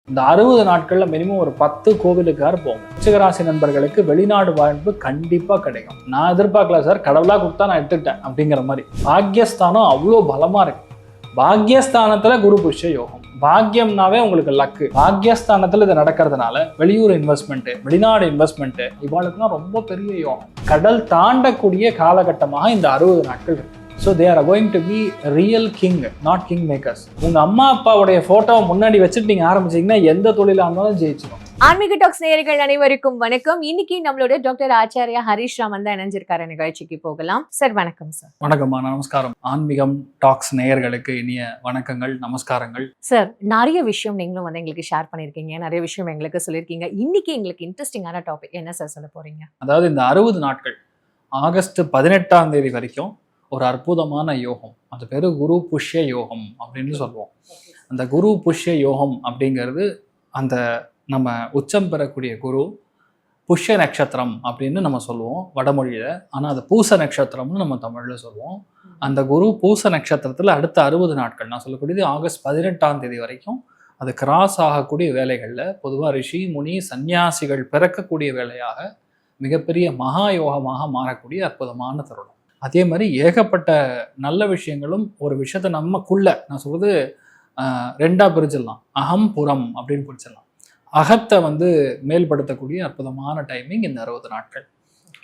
இந்த 60 நாட்கள்ல மினிமம் ஒரு 10 கோவிலுக்கார் போங்க. விருச்சிகராசி நண்பர்களுக்கு வெளிநாடு வாழ்வு கண்டிப்பா கிடைக்கும். நான் எதிர்பார்க்கல சார், கடவுளா கொடுத்தா நான் எடுத்துக்கிட்டேன் அப்படிங்கிற மாதிரி. பாக்யஸ்தானம் அவ்வளோ பலமா இருக்கு. பாக்யஸ்தானத்துல குரு புஷ்ய யோகம். பாக்யம்னாவே உங்களுக்கு லக்கு. பாக்யஸ்தானத்துல இது நடக்கிறதுனால வெளியூர் இன்வெஸ்ட்மெண்ட், வெளிநாடு இன்வெஸ்ட்மெண்ட் இவாளுக்குலாம் ரொம்ப பெரிய யோகம். கடல் தாண்டக்கூடிய காலகட்டமாக இந்த 60 நாட்கள் இருக்கு. So they are going to be real king, not king makers. உங்க அம்மா அப்பாவுடைய போட்டோவை முன்னாடி வச்சுட்டு நீங்க ஆரம்பிச்சீங்கன்னா எந்த தொழிலாக இருந்தாலும் ஜெயிச்சிடும். ஆன்மீக டாக்ஸ் நேயர்கள் அனைவருக்கும் வணக்கம். இன்னைக்கு நம்மளோட டாக்டர் ஆச்சாரியா ஹரிஷ் ராமன் தான் இணைஞ்சிருக்காரு. நிகழ்ச்சிக்கு போகலாம். சார் வணக்கம். சார் வணக்கம்மா, நமஸ்காரம். ஆன்மீகம் டாக்ஸ் நேயர்களுக்கு இனிய வணக்கங்கள், நமஸ்காரங்கள். சார், நிறைய விஷயம் நீங்களும் வந்து எங்களுக்கு ஷேர் பண்ணியிருக்கீங்க, நிறைய விஷயம் எங்களுக்கு சொல்லியிருக்கீங்க. இன்னைக்கு எங்களுக்கு இன்ட்ரெஸ்டிங்கான டாபிக் என்ன சார் சொல்ல போறீங்க? அதாவது இந்த 60 நாட்கள் ஆகஸ்ட் 18ஆம் தேதி வரைக்கும் ஒரு அற்புதமான யோகம். அது பேரு குரு புஷ்ய யோகம் அப்படின்னு சொல்லுவோம். அந்த குரு புஷ்ய யோகம் அப்படிங்கிறது அந்த நம்ம உச்சம் பெறக்கூடிய குரு புஷ்ய நட்சத்திரம் அப்படின்னு நம்ம சொல்லுவோம் வடமொழியில. ஆனால் அது பூச நட்சத்திரம்னு நம்ம தமிழ்ல சொல்லுவோம். அந்த குரு பூச நட்சத்திரத்துல அடுத்த 60 நாட்கள், நான் சொல்லக்கூடியது ஆகஸ்ட் 18ஆம் தேதி வரைக்கும், அது கிராஸ் ஆகக்கூடிய வேலைகளில் பொதுவாக ரிஷி முனி சன்னியாசிகள் பிறக்கக்கூடிய வேலையாக மிகப்பெரிய மகா யோகமாக மாறக்கூடிய அற்புதமான தருணம். அதே மாதிரி ஏகப்பட்ட நல்ல விஷயங்களும் ஒரு விஷயத்த நமக்குள்ள, நான் சொல்றது ரெண்டா பிரிச்சிடலாம். அகம் புறம் அப்படின்னு பிரிச்சிடலாம். அகத்தை வந்து மேல்படுத்தக்கூடிய அற்புதமான டைமிங் இந்த 60 நாட்கள்.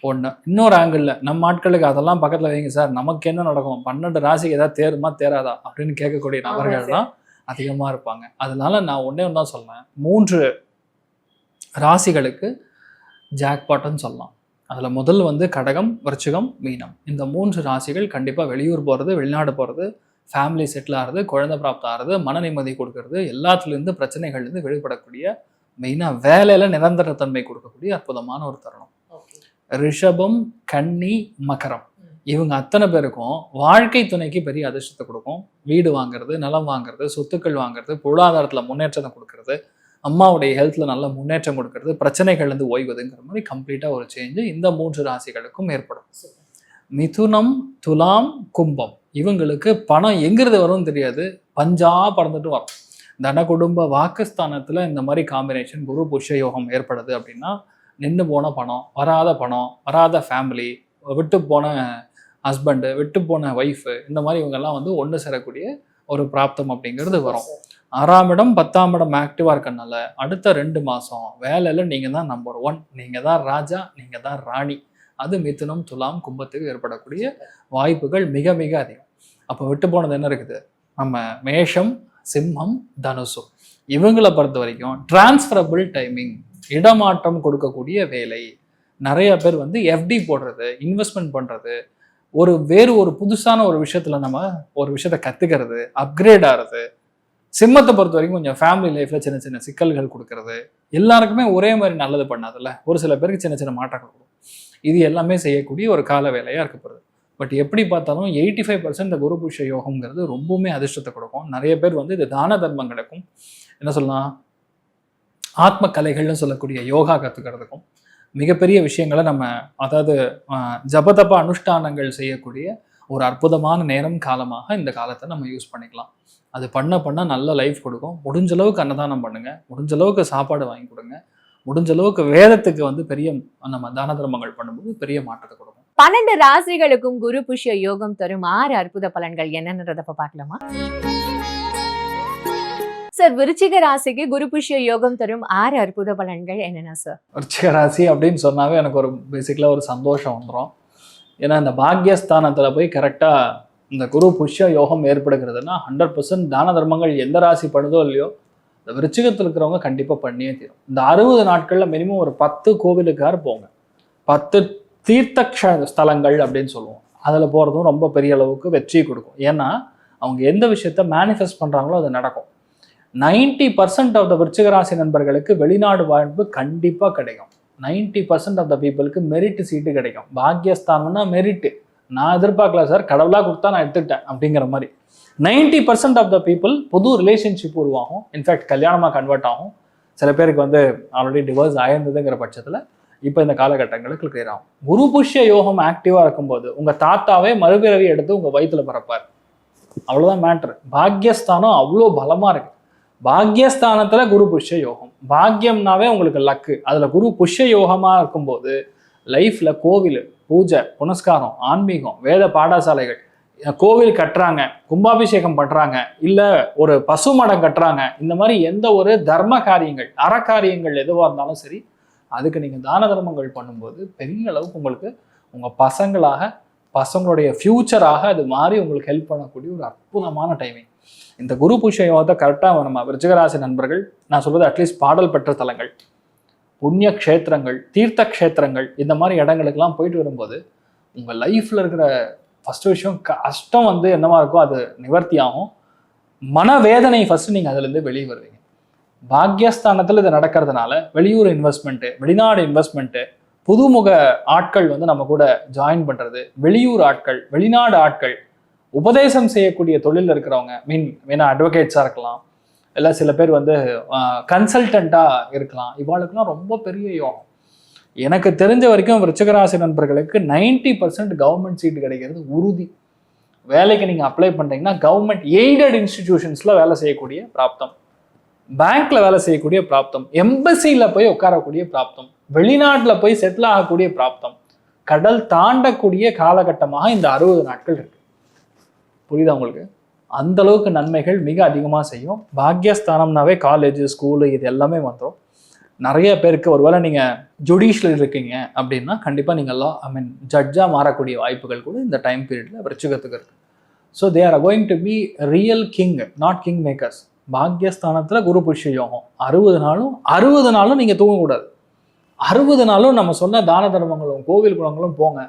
ஒன்று. இன்னொரு ஆங்கிளில் நம்ம ஆட்களுக்கு அதெல்லாம் பக்கத்தில் வைங்க சார், நமக்கு என்ன நடக்கும், 12 ராசிக்கு ஏதாவது தேருமா தேராதா அப்படின்னு கேட்கக்கூடிய நபர்கள் தான் அதிகமாக இருப்பாங்க. அதனால நான் ஒன்றே ஒன்று தான் சொல்றேன், 3 ராசிகளுக்கு ஜாக்பாட்னு சொல்லலாம். அதில் முதல் வந்து கடகம், விருச்சிகம், மீனம். இந்த 3 ராசிகள் கண்டிப்பாக வெளியூர் போகிறது, வெளிநாடு போகிறது, ஃபேமிலி செட்டில் ஆகிறது, குழந்தை பிராப்தம் ஆகிறது, மன நிம்மதி கொடுக்கறது, எல்லாத்துலேருந்து பிரச்சனைகள்லேருந்து வெளிப்படக்கூடிய, மெயினாக வேலையில் நிரந்தரத்தன்மை கொடுக்கக்கூடிய அற்புதமான ஒரு தருணம். ரிஷபம், கன்னி, மகரம், இவங்க அத்தனை பேருக்கும் வாழ்க்கை துணைக்கு பெரிய அதிர்ஷ்டத்தை கொடுக்கும். வீடு வாங்குறது, நிலம் வாங்குறது, சொத்துக்கள் வாங்குறது, பொருளாதாரத்தில் முன்னேற்றத்தை கொடுக்கறது, அம்மாவுடைய ஹெல்த்ல நல்ல முன்னேற்றம் கொடுக்கறது, பிரச்சனைகள்லேருந்து ஓய்வதுங்கிற மாதிரி கம்ப்ளீட்டாக ஒரு சேஞ்சு இந்த 3 ராசிகளுக்கும் ஏற்படும். மிதுனம், துலாம், கும்பம், இவங்களுக்கு பணம் எங்கிருந்து வரும்னு தெரியாது, பஞ்சா பறந்துட்டு வரும். தன குடும்ப வாக்குஸ்தானத்தில் இந்த மாதிரி காம்பினேஷன் குரு புஷ்ய யோகம் ஏற்படுது அப்படின்னா, நின்று போன பணம், வராத ஃபேமிலி, விட்டு போன ஹஸ்பண்டு, விட்டு போன ஒய்ஃபு, இந்த மாதிரி இவங்கெல்லாம் வந்து ஒன்று சேரக்கூடிய ஒரு பிராப்தம் அப்படிங்கிறது வரும். 6ஆம் இடம் 10ஆம் இடம் ஆக்டிவாக இருக்கனால அடுத்த 2 மாதம் வேலையில் நீங்கள் தான் நம்பர் 1, நீங்கள் தான் ராஜா, நீங்கள் தான் ராணி. அது மிதுனம், துலாம், கும்பத்துக்கு ஏற்படக்கூடிய வாய்ப்புகள் மிக மிக அதிகம். அப்போ விட்டு போனது என்ன இருக்குது, நம்ம மேஷம், சிம்மம், தனுசு, இவங்களை பொறுத்த வரைக்கும் டிரான்ஸ்ஃபரபிள் டைமிங், இடமாற்றம் கொடுக்கக்கூடிய வேலை. நிறைய பேர் வந்து எஃப்டி போடுறது, இன்வெஸ்ட்மெண்ட் பண்ணுறது, வேறு ஒரு புதுசான ஒரு விஷயத்தில் நம்ம ஒரு விஷயத்தை கற்றுக்கிறது, அப்கிரேட் ஆகிறது. சிம்மத்தை பொறுத்த வரைக்கும் கொஞ்சம் ஃபேமிலி லைஃப்பில் சின்ன சின்ன சிக்கல்கள் கொடுக்கறது, எல்லாருக்குமே ஒரே மாதிரி நல்லது பண்ணாதுல்ல, ஒரு சில பேருக்கு சின்ன சின்ன மாற்றங்கள் கொடுக்கும். இது எல்லாமே செய்யக்கூடிய ஒரு கால வேலையாக இருக்கப்படுது. பட் எப்படி பார்த்தாலும் 85% இந்த குரு புஷ்ய யோகம்ங்கிறது ரொம்பவுமே அதிர்ஷ்டத்தை கொடுக்கும். நிறைய பேர் வந்து இது தான தர்மங்களுக்கும், என்ன சொல்லலாம், ஆத்ம கலைகள்னு சொல்லக்கூடிய யோகா கற்றுக்கிறதுக்கும், மிகப்பெரிய விஷயங்களை நம்ம, அதாவது ஜபதப அனுஷ்டானங்கள் செய்யக்கூடிய ஒரு அற்புதமான நேரம் காலமாக இந்த காலத்தை நம்ம யூஸ் பண்ணிக்கலாம். அது பண்ண நல்ல லைஃப் கொடுக்கும். முடிஞ்ச அளவுக்கு அன்னதானம் பண்ணுங்க, முடிஞ்ச அளவுக்கு சாப்பாடு வாங்கி கொடுங்க, முடிஞ்ச அளவுக்கு வேதத்துக்கு வந்து பெரிய நம்ம தான தர்மங்கள் பண்ணும்போது பெரிய மாற்றத்தை கொடுக்கும். 12 ராசிகளுக்கும் குரு புஷ்ய யோகம் தரும் 6 அற்புத பலன்கள் என்னன்றத பார்க்கலாமா சார்? விருச்சிக ராசிக்கு குரு புஷ்ய யோகம் தரும் 6 அற்புத பலன்கள் என்னென்ன சார்? விருச்சிக ராசி அப்படின்னு சொன்னாவே எனக்கு ஒரு பேசிக்கலாக ஒரு சந்தோஷம் வந்துடும். ஏன்னா இந்த பாக்யஸ்தானத்தில் போய் கரெக்டாக இந்த குரு புஷ்ய யோகம் ஏற்படுகிறதுனா 100% தான தர்மங்கள் எந்த ராசி பண்ணுதோ இல்லையோ, இந்த விருச்சிகத்தில் இருக்கிறவங்க கண்டிப்பாக பண்ணியே தீரும். இந்த 60 நாட்களில் மினிமம் ஒரு 10 கோவிலுக்கார் போங்க. 10 தீர்த்த ஸ்தலங்கள் அப்படின்னு சொல்லுவோம். அதில் போகிறதும் ரொம்ப பெரிய அளவுக்கு வெற்றி கொடுக்கும். ஏன்னா அவங்க எந்த விஷயத்த மேனிஃபெஸ்ட் பண்ணுறாங்களோ அது நடக்கும். 90% ஆஃப் த விருச்சிக ராசி நண்பர்களுக்கு வெளிநாடு வாழ்வு கண்டிப்பாக கிடைக்கும். 90% ஆஃப் த பீப்புளுக்கு மெரிட் சீட்டு கிடைக்கும். பாக்யஸ்தானம்னா மெரிட்டு. நான் எதிர்பார்க்கல சார், கடவுளாக கொடுத்தா நான் எடுத்துக்கிட்டேன் அப்படிங்கிற மாதிரி. 90% ஆஃப் த பீப்புள் புது ரிலேஷன்ஷிப் உருவாகும். இன்ஃபேக்ட் கல்யாணமாக கன்வெர்ட் ஆகும். சில பேருக்கு வந்து ஆல்ரெடி டிவோர்ஸ் ஆயிருந்ததுங்கிற பட்சத்தில் இப்போ இந்த காலகட்டங்களுக்கு கிளியர் ஆகும். குரு புஷ்ய யோகம் ஆக்டிவாக இருக்கும்போது உங்கள் தாத்தாவே மறுபிறவி எடுத்து உங்கள் வயிற்றுல பிறப்பார். அவ்வளோதான் மேட்ரு. பாக்யஸ்தானம் அவ்வளோ பலமாக இருக்கு. பாக்யஸ்தானத்துல குரு புஷ்ய யோகம். பாக்யம்னாவே உங்களுக்கு லக்கு. அதுல குரு புஷ்ய யோகமா இருக்கும்போது லைஃப்ல கோவில், பூஜை, புனஸ்காரம், ஆன்மீகம், வேத பாடசாலைகள், கோவில் கட்டுறாங்க, கும்பாபிஷேகம் பண்றாங்க, இல்ல ஒரு பசுமடம் கட்டுறாங்க, இந்த மாதிரி எந்த ஒரு தர்ம காரியங்கள், அறக்காரியங்கள் எதுவாக இருந்தாலும் சரி, அதுக்கு நீங்க தான தர்மங்கள் பண்ணும்போது பெரிய அளவுக்கு உங்களுக்கு உங்க பசங்களுடைய ஃபியூச்சராக அது மாறி உங்களுக்கு ஹெல்ப் பண்ணக்கூடிய ஒரு அற்புதமான டைமிங். இந்த குரு புஷ்ய யோகத்தை கரெக்டாக நம்ம விருச்சிகராசி நண்பர்கள், நான் சொல்றது அட்லீஸ்ட் பாடல் பெற்ற தலங்கள், புண்ணிய க்ஷேத்திரங்கள், தீர்த்த க்ஷேத்திரங்கள், இந்த மாதிரி இடங்களுக்கெல்லாம் போயிட்டு வரும்போது உங்க லைஃப்ல இருக்கிற ஃபர்ஸ்ட் விஷயம் கஷ்டம் என்னவா இருக்கோ அது நிவர்த்தி ஆகும். மனவேதனை ஃபர்ஸ்ட் நீங்க அதுல இருந்து வெளியே வருவீங்க. பாக்யஸ்தானத்துல இது நடக்கிறதுனால வெளியூர் இன்வெஸ்ட்மெண்ட்டு, வெளிநாடு இன்வெஸ்ட்மெண்ட்டு, புதுமுக ஆட்கள் நம்ம கூட ஜாயின் பண்றது, வெளியூர் ஆட்கள், வெளிநாடு ஆட்கள், உபதேசம் செய்யக்கூடிய தொழில் இருக்கிறவங்க, வேணா அட்வொகேட்ஸா இருக்கலாம், இல்லை சில பேர் கன்சல்டண்டா இருக்கலாம், இவாளுக்கெல்லாம் ரொம்ப பெரிய யோகம். எனக்கு தெரிஞ்ச வரைக்கும் விருச்சிகராசி நண்பர்களுக்கு 90% கவர்மெண்ட் சீட்டு கிடைக்கிறது உறுதி. வேலைக்கு நீங்க அப்ளை பண்றீங்கன்னா கவர்மெண்ட் எய்டட் இன்ஸ்டிடியூஷன்ஸ்ல வேலை செய்யக்கூடிய பிராப்தம், பேங்க்ல வேலை செய்யக்கூடிய பிராப்தம், எம்பசியில போய் உட்காரக்கூடிய பிராப்தம், வெளிநாட்டுல போய் செட்டில் ஆகக்கூடிய பிராப்தம், கடல் தாண்டக்கூடிய காலகட்டமாக இந்த 60 நாட்கள் இருக்கு. புரியுதா உங்களுக்கு? அந்த அளவுக்கு நன்மைகள் மிக அதிகமாக செய்யும். பாக்யஸ்தானம்னாவே காலேஜ், ஸ்கூலு, இது எல்லாமே வந்துடும். நிறைய பேருக்கு ஒருவேளை நீங்கள் ஜுடிஷியல் இருக்கீங்க அப்படின்னா கண்டிப்பாக நீங்கள் ஜட்ஜாக மாறக்கூடிய வாய்ப்புகள் கூட இந்த டைம் பீரியடில் விருச்சிகத்துக்கு இருக்கு. So they are going to be real king, not king makers. பாக்யஸ்தானத்தில் குரு புஷ்ய யோகம் 60 நாளும் நீங்கள் தூங்கக்கூடாது. 60 நாளும் நம்ம சொன்ன தான தர்மங்களும் கோவில் குளங்களும் போங்க.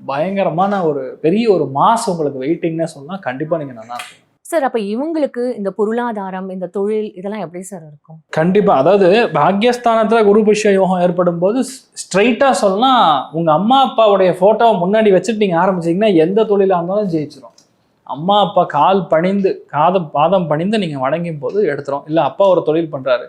பயங்கரமான ஒரு பெரிய ஒரு மாஸ் உங்களுக்கு வெயிட்டிங்னே சொன்னா கண்டிப்பா நீங்க நல்லா இருக்கும் சார். அப்ப இவங்களுக்கு இந்த பொருளாதாரம், இந்த தொழில், இதெல்லாம் எப்படி சார் இருக்கும்? கண்டிப்பா. அதாவது பாக்யஸ்தானத்துல குரு புஷ்ய யோகம் ஏற்படும் போது ஸ்ட்ரைட்டா சொல்லலாம், உங்க அம்மா அப்பாவுடைய போட்டோவை முன்னாடி வச்சுட்டு நீங்க ஆரம்பிச்சீங்கன்னா எந்த தொழிலா இருந்தாலும் ஜெயிச்சிடும். அம்மா அப்பா பாதம் பணிந்து நீங்க வணங்கும் போது எடுத்துரும். இல்ல அப்பா ஒரு தொழில் பண்றாரு,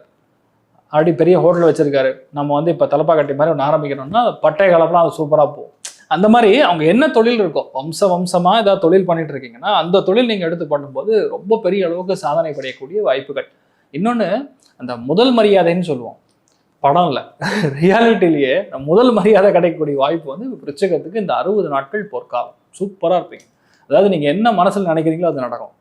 அப்படி பெரிய ஹோட்டல் வச்சிருக்காரு, நம்ம இப்ப தலப்பா கட்டி மாதிரி ஒன்று ஆரம்பிக்கணும்னா பட்டை கலப்பெல்லாம் அது சூப்பரா போகும். அந்த மாதிரி அவங்க என்ன தொழில் இருக்கோ, வம்சமா ஏதாவது தொழில் பண்ணிட்டு இருக்கீங்கன்னா அந்த தொழில் நீங்க எடுத்து பண்ணும்போது ரொம்ப பெரிய அளவுக்கு சாதனை படையக்கூடிய வாய்ப்புகள். இன்னொன்னு, அந்த முதல் மரியாதைன்னு சொல்லுவோம், படம் இல்லை ரியாலிட்டிலேயே முதல் மரியாதை கிடைக்கக்கூடிய வாய்ப்பு விருச்சிகத்துக்கு இந்த 60 நாட்கள் பொற்காலம். சூப்பரா இருப்பீங்க. அதாவது நீங்க என்ன மனசுல நினைக்கிறீங்களோ அது நடக்கும்.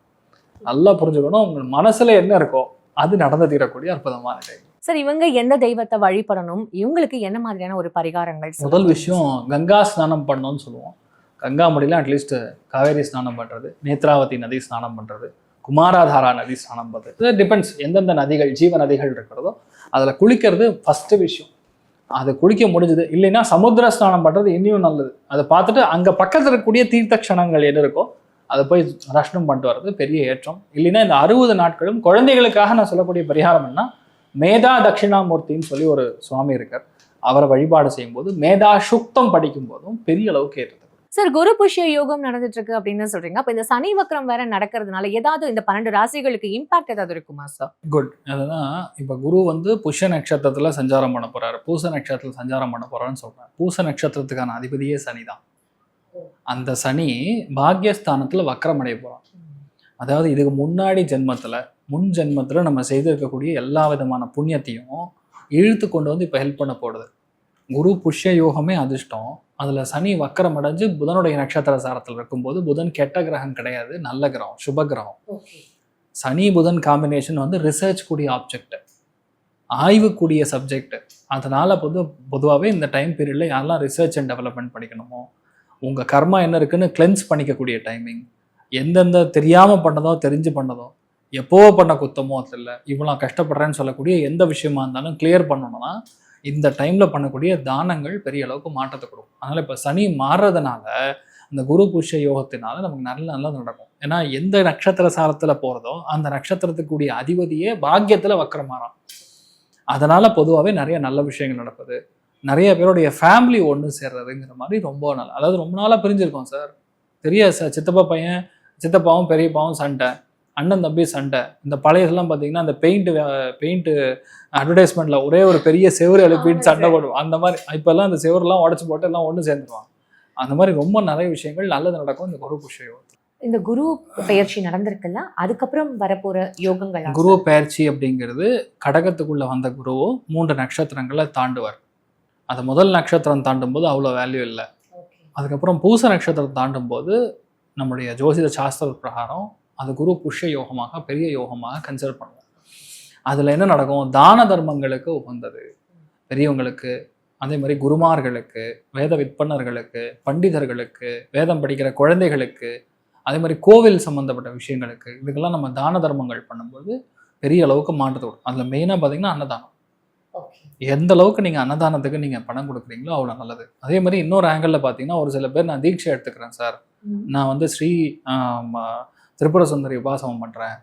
நல்லா புரிஞ்சுக்கணும், உங்க மனசுல என்ன இருக்கோ அது நடந்து தீரக்கூடிய அற்புதமான டைம். சார், இவங்க எந்த தெய்வத்தை வழிபடணும்? இவங்களுக்கு என்ன மாதிரியான ஒரு பரிகாரங்கள்? முதல் விஷயம் கங்கா ஸ்நானம் பண்ணணும்னு சொல்லுவோம். கங்கா முடியல அட்லீஸ்ட் காவேரி ஸ்நானம் பண்றது, நேத்ராவதி நதி ஸ்நானம் பண்றது, குமாராதாரா நதி ஸ்நானம் பண்றது, இது டிபெண்ட்ஸ். எந்தெந்த நதிகள், ஜீவ நதிகள் இருக்கிறதோ அதுல குளிக்கிறது ஃபர்ஸ்ட் விஷயம். அது குளிக்க முடிஞ்சது இல்லைன்னா சமுத்திர ஸ்நானம் பண்றது இன்னும் நல்லது. அதை பார்த்துட்டு அங்க பக்கத்துல இருக்கக்கூடிய தீர்த்த க்ஷணங்கள் எது இருக்கோ அதை போய் ரஷ்னம் பண்ணிட்டு வர்றது பெரிய ஏற்றம். இல்லைன்னா இந்த 60 நாட்களும் குழந்தைகளுக்காக நான் சொல்லக்கூடிய பரிகாரம் என்ன, மேதா தட்சிணாமூர்த்தின்னு சொல்லி ஒரு சுவாமி இருக்கார், அவரை வழிபாடு செய்யும் போது மேதா சுக்தம் படிக்கும் போதும் பெரிய அளவுக்கு ஏறுது. சார், குரு புஷ்ய யோகம் நடந்துட்டு இருக்கு அப்படின்னு சொல்றீங்க. அப்ப இந்த சனி வக்ரம் வேற நடக்கிறதுனால ஏதாவது இந்த 12 ராசிகளுக்கு இம்பாக்ட் ஏதாவது இருக்குமா சார்? குட். அதுதான் இப்ப குரு புஷ்ய நட்சத்திரத்துல சஞ்சாரம் பண்ண போறாரு, பூச நட்சத்திரத்துல சஞ்சாரம் பண்ண போறாருன்னு சொல்றாரு. பூச நட்சத்திரத்துக்கான அதிபதியே சனிதான். அந்த சனி பாக்யஸ்தானத்துல வக்ரம் அடைய போறான். அதாவது இதுக்கு முன் ஜென்மத்துல நம்ம செய்திருக்கக்கூடிய எல்லா விதமான புண்ணியத்தையும் இழுத்து கொண்டு இப்ப ஹெல்ப் பண்ண போடுது. குரு புஷ்ய யோகமே அதிர்ஷ்டம். அதுல சனி வக்கரம் அடைஞ்சு புதனுடைய நட்சத்திர சாரத்தில் இருக்கும்போது, புதன் கெட்ட கிரகம் கிடையாது, நல்ல கிரகம், சுப கிரகம். சனி புதன் காம்பினேஷன் ரிசர்ச் கூடிய ஆப்ஜெக்ட், ஆய்வுக்கூடிய சப்ஜெக்ட். அதனால பொதுவாகவே இந்த டைம் பீரியட்ல யாரெல்லாம் ரிசர்ச் அண்ட் டெவலப்மெண்ட் படிக்கணுமோ, உங்க கர்மா என்ன இருக்குன்னு கிளென்ஸ் பண்ணிக்கக்கூடிய டைமிங், எந்தெந்த தெரியாம பண்ணதோ தெரிஞ்சு பண்ணதோ, எப்போ பண்ண குத்தமோ அது இல்லை, இவ்வளோ கஷ்டப்படுறேன்னு சொல்லக்கூடிய எந்த விஷயமா இருந்தாலும் கிளியர் பண்ணணும்னா இந்த டைம்ல பண்ணக்கூடிய தானங்கள் பெரிய அளவுக்கு மாற்றத்தை கொடுக்கும். அதனால இப்ப சனி மாறுறதுனால அந்த குரு புஷ்ய யோகத்தினால நமக்கு நல்லா நடக்கும். ஏன்னா எந்த நட்சத்திர சாரத்துல போறதோ அந்த நட்சத்திரத்துக்குரிய அதிபதியே பாக்கியத்துல வக்கரம் மாறான். அதனால பொதுவாகவே நிறைய நல்ல விஷயங்கள் நடக்குது. நிறைய பேருடைய ஃபேமிலி ஒன்று சேர்றதுங்கிற மாதிரி ரொம்ப நாள், அதாவது ரொம்ப நாளாக பிரிஞ்சிருக்கோம் சார். பெரிய சித்தப்பா பையன், சித்தப்பாவும் பெரியப்பாவும் சண்டை, அண்ணன் தம்பி சண்டை. இந்த பழையதெல்லாம் பார்த்தீங்கன்னா அந்த பெயிண்ட் அட்வர்டைஸ்மெண்ட்ல ஒரே ஒரு பெரிய செவரு எழுப்பிட்டு சண்டை போடுவோம். அந்த மாதிரி இப்போல்லாம் அந்த செவரெல்லாம் உடச்சி போட்டு எல்லாம் ஒன்று சேர்ந்துருவாங்க. அந்த மாதிரி ரொம்ப நிறைய விஷயங்கள் நல்லது நடக்கும் இந்த குரு புஷ்ய யோகத்தில். இந்த குரு பெயர்ச்சி நடந்திருக்குல்ல, அதுக்கப்புறம் வரப்போற யோகங்கள் குரு பெயர்ச்சி அப்படிங்கிறது கடகத்துக்குள்ள வந்த குருவோ 3 நட்சத்திரங்களை தாண்டுவார். அது முதல் நட்சத்திரம் தாண்டும் போது அவ்வளோ வேல்யூ இல்லை. அதுக்கப்புறம் பூச நட்சத்திரம் தாண்டும் போது நம்முடைய ஜோதிட சாஸ்திர பிரகாரம் அது குரு புஷ்ய யோகமாக பெரிய யோகமாக கன்சிடர் பண்ணுவோம். அதில் என்ன நடக்கும், தான தர்மங்களுக்கு உகந்தது பெரியவங்களுக்கு, அதே மாதிரி குருமார்களுக்கு, வேத விற்பனர்களுக்கு, பண்டிதர்களுக்கு, வேதம் படிக்கிற குழந்தைகளுக்கு, அதே மாதிரி கோவில் சம்மந்தப்பட்ட விஷயங்களுக்கு, இதுக்கெல்லாம் நம்ம தான தர்மங்கள் பண்ணும்போது பெரிய அளவுக்கு மாற்றத்தை வரும். அதில் மெயினாக பார்த்தீங்கன்னா அன்னதானம். எந்த அளவுக்கு நீங்கள் அன்னதானத்துக்கு நீங்கள் பணம் கொடுக்குறீங்களோ அவ்வளோ நல்லது. அதே மாதிரி இன்னொரு ஆங்கிளில் பார்த்தீங்கன்னா ஒரு சில பேர் நான் தீட்சை எடுத்துக்கிறேன் சார், நான் வந்து ஸ்ரீ திரிபுர சுந்தரி உபாசனம் பண்ணுறேன்,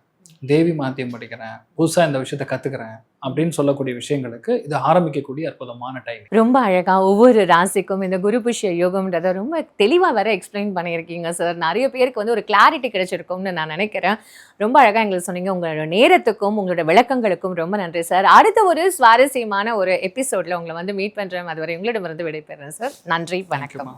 தேவி மாத்தியம் படிக்கிறேன், புதுசாக இந்த விஷயத்தை கற்றுக்கிறேன் அப்படின்னு சொல்லக்கூடிய விஷயங்களுக்கு இது ஆரம்பிக்கக்கூடிய அற்புதமான டைம். ரொம்ப அழகா ஒவ்வொரு ராசிக்கும் இந்த குரு புஷ்ய யோகம்ன்றதை ரொம்ப தெளிவாக வேற எக்ஸ்பிளைன் பண்ணியிருக்கீங்க சார். நிறைய பேருக்கு வந்து ஒரு கிளாரிட்டி கிடைச்சிருக்கும்னு நான் நினைக்கிறேன். ரொம்ப அழகா எங்களுக்கு சொன்னீங்க. உங்களோட நேரத்துக்கும் உங்களோட விளக்கங்களுக்கும் ரொம்ப நன்றி சார். அடுத்த ஒரு சுவாரஸ்யமான ஒரு எபிசோட்ல உங்களை வந்து மீட் பண்றேன். அதுவரை உங்களிடமிருந்து விடைபெறேன் சார். நன்றி, வணக்கம்.